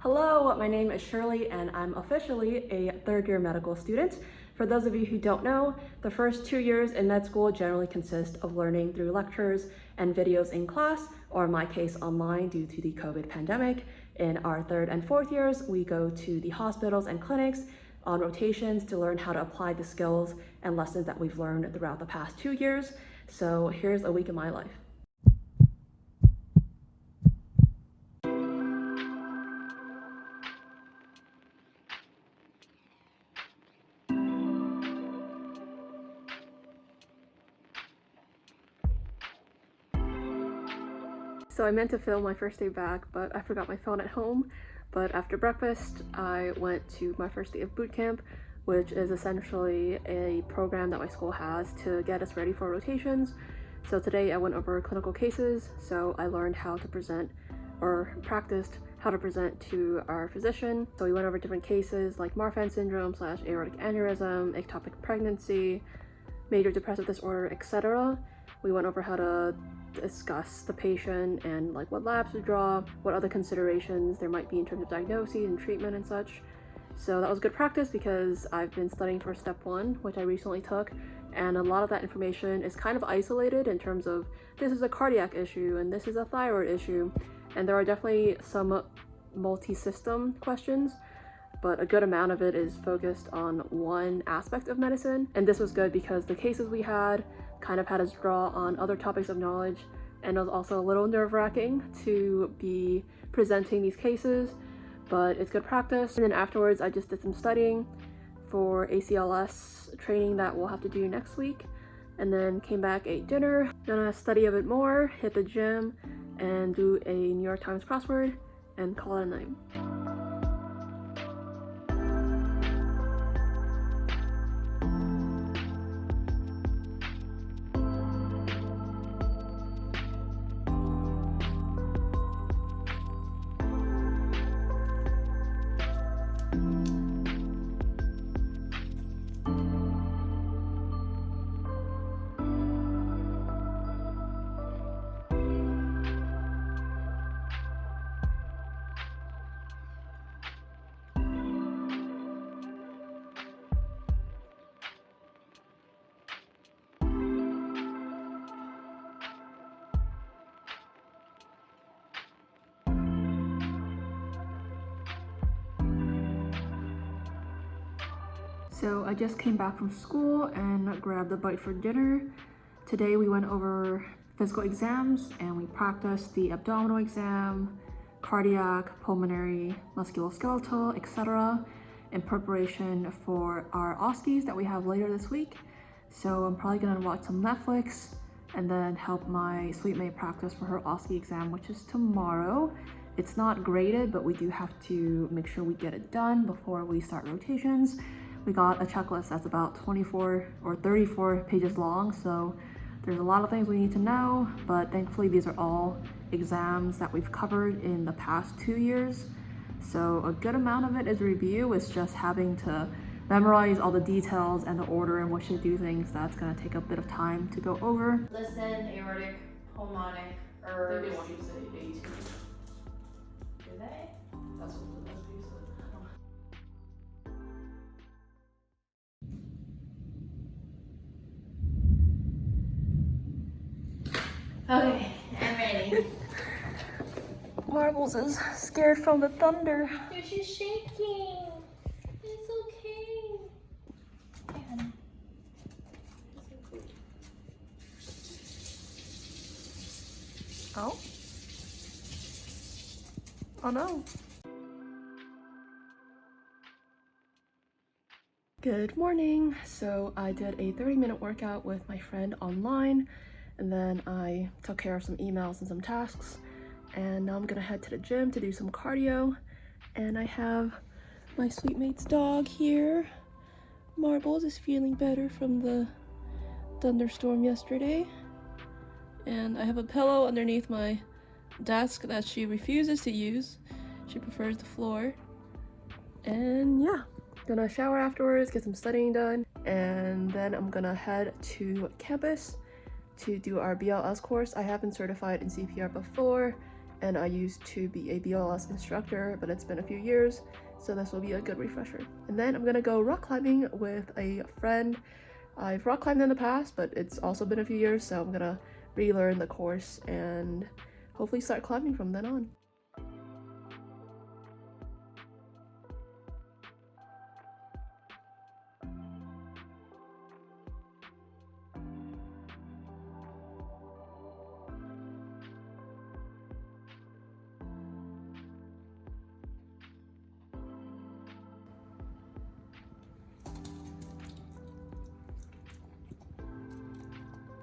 Hello, my name is Shirley and I'm officially a third-year medical student. For those of you who don't know, the first 2 years in med school generally consist of learning through lectures and videos in class, or in my case online due to the COVID pandemic. In our third and fourth years, we go to the hospitals and clinics on rotations to learn how to apply the skills and lessons that we've learned throughout the past 2 years. So here's a week in my life. So I meant to film my first day back, but I forgot my phone at home. But after breakfast, I went to my first day of boot camp, which is essentially a program that my school has to get us ready for rotations. So today I went over clinical cases, so I learned how to present, or practiced how to present to our physician. So we went over different cases like Marfan syndrome / aortic aneurysm, ectopic pregnancy, major depressive disorder, etc. We went over how to discuss the patient and like what labs to draw, what other considerations there might be in terms of diagnosis and treatment and such. So that was good practice because I've been studying for step 1, which I recently took, and a lot of that information is kind of isolated in terms of this is a cardiac issue and this is a thyroid issue, and there are definitely some multi-system questions, but a good amount of it is focused on one aspect of medicine. And this was good because the cases we had kind of had us draw on other topics of knowledge, and it was also a little nerve-wracking to be presenting these cases, but it's good practice. And then afterwards I just did some studying for ACLS training that we'll have to do next week, and then came back, ate dinner, gonna study a bit more, hit the gym, and do a New York Times crossword and call it a night. So I just came back from school and grabbed a bite for dinner. Today we went over physical exams and we practiced the abdominal exam, cardiac, pulmonary, musculoskeletal, etc. in preparation for our OSCEs that we have later this week. So I'm probably gonna watch some Netflix and then help my sweet mate practice for her OSCE exam, which is tomorrow. It's not graded, but we do have to make sure we get it done before we start rotations. We got a checklist that's about 24 or 34 pages long, so there's a lot of things we need to know, but thankfully these are all exams that we've covered in the past 2 years. So a good amount of it is review. It's just having to memorize all the details and the order in which to do things. That's gonna take a bit of time to go over. Listen, aortic, pulmonic, herbs. They want you to say A2. Do they? That's what the recipe said. Okay, I'm ready. Marbles is scared from the thunder. She's shaking. It's okay. Okay, honey. Oh? Oh no. Good morning. So I did a 30-minute workout with my friend online, and then I took care of some emails and some tasks, and now I'm gonna head to the gym to do some cardio. And I have my sweet mate's dog here. Marbles is feeling better from the thunderstorm yesterday, and I have a pillow underneath my desk that she refuses to use. She prefers the floor. And yeah, gonna shower afterwards, get some studying done, and then I'm gonna head to campus to do our BLS course. I have been certified in CPR before, and I used to be a BLS instructor, but it's been a few years, so this will be a good refresher. And then I'm gonna go rock climbing with a friend. I've rock climbed in the past, but it's also been a few years, so I'm gonna relearn the course and hopefully start climbing from then on.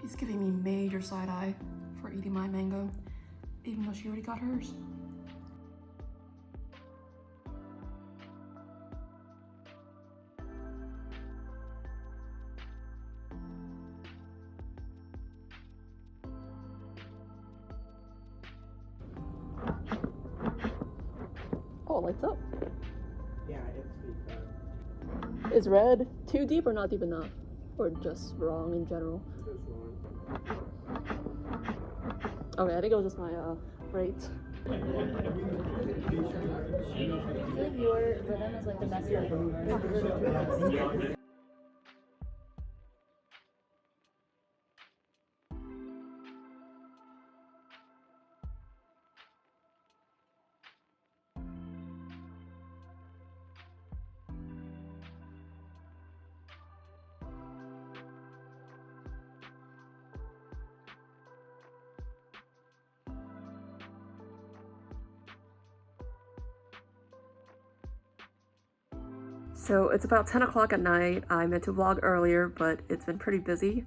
She's giving me major side eye for eating my mango, even though she already got hers. Oh, it lights up. Yeah, it's because Is red too deep or not deep enough? Or just wrong in general? it's wrong. Okay, I think it was just my rate. I feel like your rhythm is like the best rhythm. So it's about 10 o'clock at night. I meant to vlog earlier, but it's been pretty busy.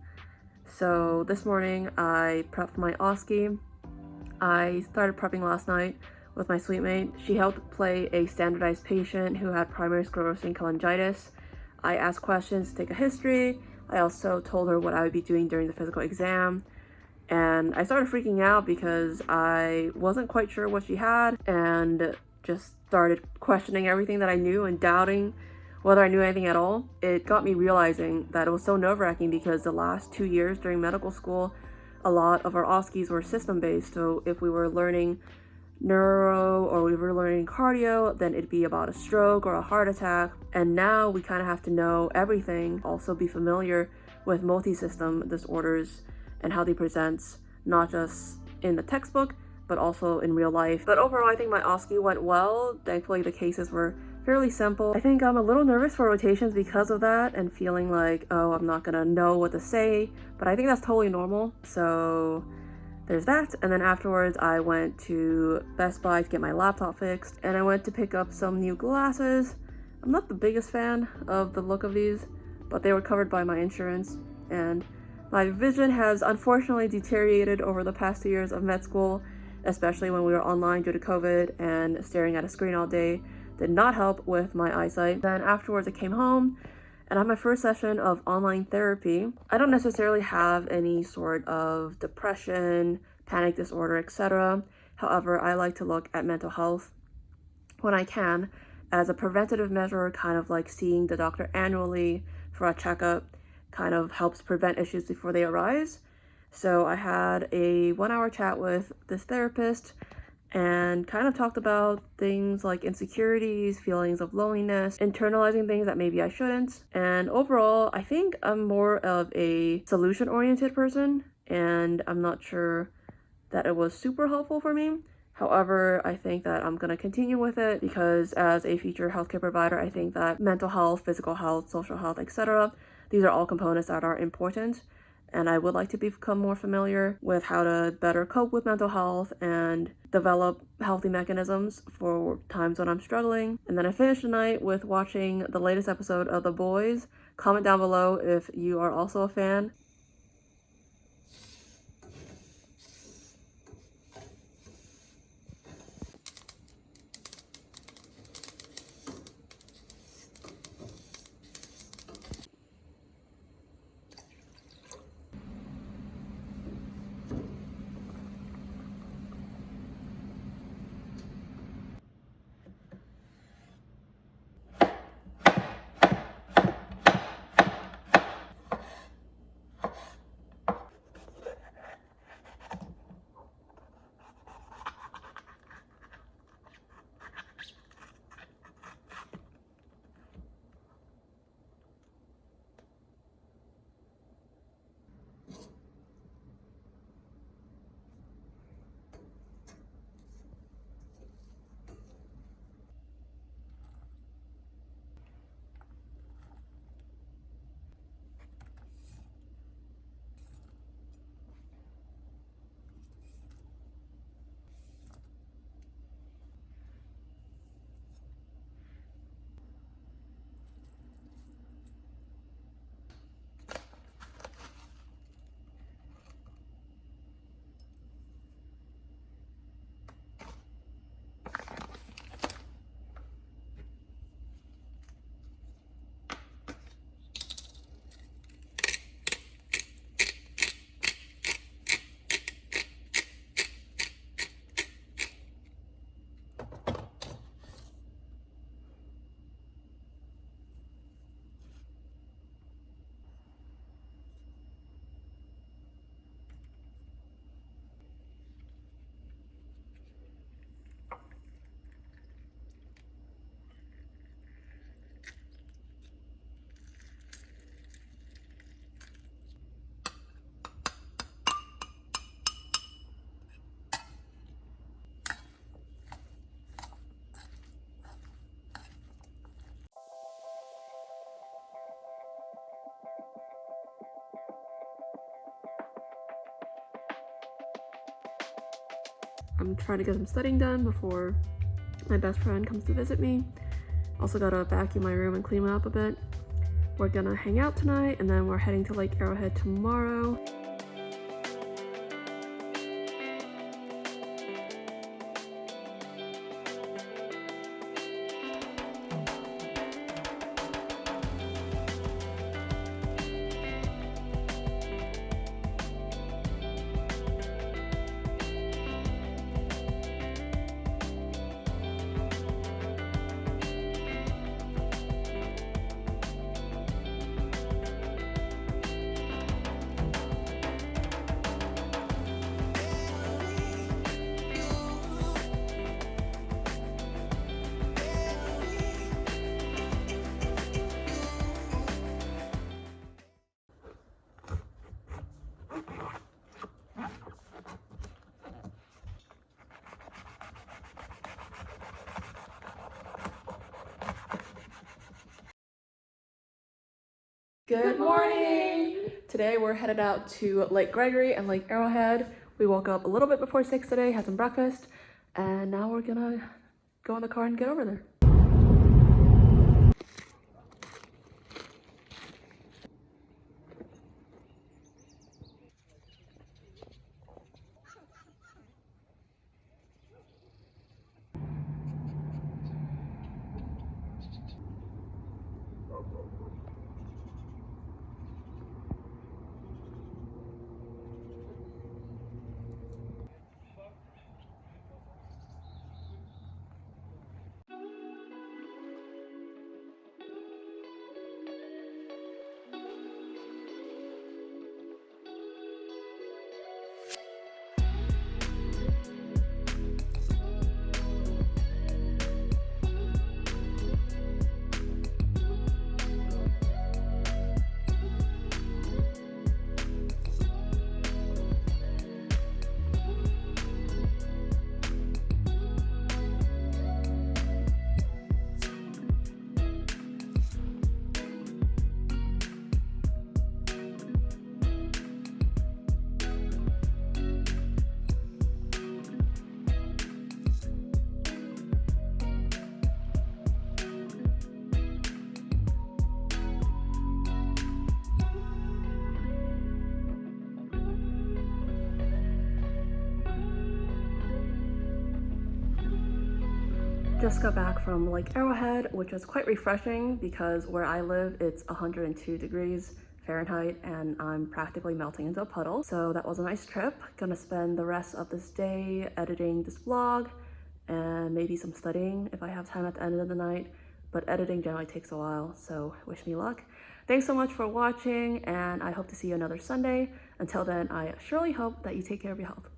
So this morning I prepped my OSCE. I started prepping last night with my suite mate. She helped play a standardized patient who had primary sclerosing cholangitis. I asked questions to take a history. I also told her what I would be doing during the physical exam. And I started freaking out because I wasn't quite sure what she had and just started questioning everything that I knew and doubting whether I knew anything at all. It got me realizing that it was so nerve-wracking because the last 2 years during medical school, a lot of our OSCEs were system-based. So if we were learning neuro or we were learning cardio, then it'd be about a stroke or a heart attack. And now we kind of have to know everything, also be familiar with multi-system disorders and how they present, not just in the textbook, but also in real life. But overall, I think my OSCE went well. Thankfully, the cases were fairly simple. I think I'm a little nervous for rotations because of that and feeling like, oh, I'm not gonna know what to say, but I think that's totally normal. So there's that. And then afterwards, I went to Best Buy to get my laptop fixed, and I went to pick up some new glasses. I'm not the biggest fan of the look of these, but they were covered by my insurance, and my vision has unfortunately deteriorated over the past 2 years of med school, especially when we were online due to COVID, and staring at a screen all day did not help with my eyesight. Then afterwards I came home and I had my first session of online therapy. I don't necessarily have any sort of depression, panic disorder, etc. However, I like to look at mental health when I can as a preventative measure, kind of like seeing the doctor annually for a checkup kind of helps prevent issues before they arise. So I had a 1-hour chat with this therapist and kind of talked about things like insecurities, feelings of loneliness, internalizing things that maybe I shouldn't. And overall, I think I'm more of a solution-oriented person, and I'm not sure that it was super helpful for me. However, I think that I'm going to continue with it because as a future healthcare provider, I think that mental health, physical health, social health, etc., these are all components that are important. And I would like to become more familiar with how to better cope with mental health and develop healthy mechanisms for times when I'm struggling. And then I finished the night with watching the latest episode of The Boys. Comment down below if you are also a fan. I'm trying to get some studying done before my best friend comes to visit me. Also gotta vacuum my room and clean it up a bit. We're gonna hang out tonight, and then we're heading to Lake Arrowhead tomorrow. Good morning! Today we're headed out to Lake Gregory and Lake Arrowhead. We woke up a little bit before 6 today, had some breakfast, and now we're gonna go in the car and get over there. Just got back from Lake Arrowhead, which was quite refreshing because where I live, it's 102 degrees Fahrenheit and I'm practically melting into a puddle. So that was a nice trip. Gonna spend the rest of this day editing this vlog and maybe some studying if I have time at the end of the night. But editing generally takes a while, so wish me luck. Thanks so much for watching, and I hope to see you another Sunday. Until then, I surely hope that you take care of your health.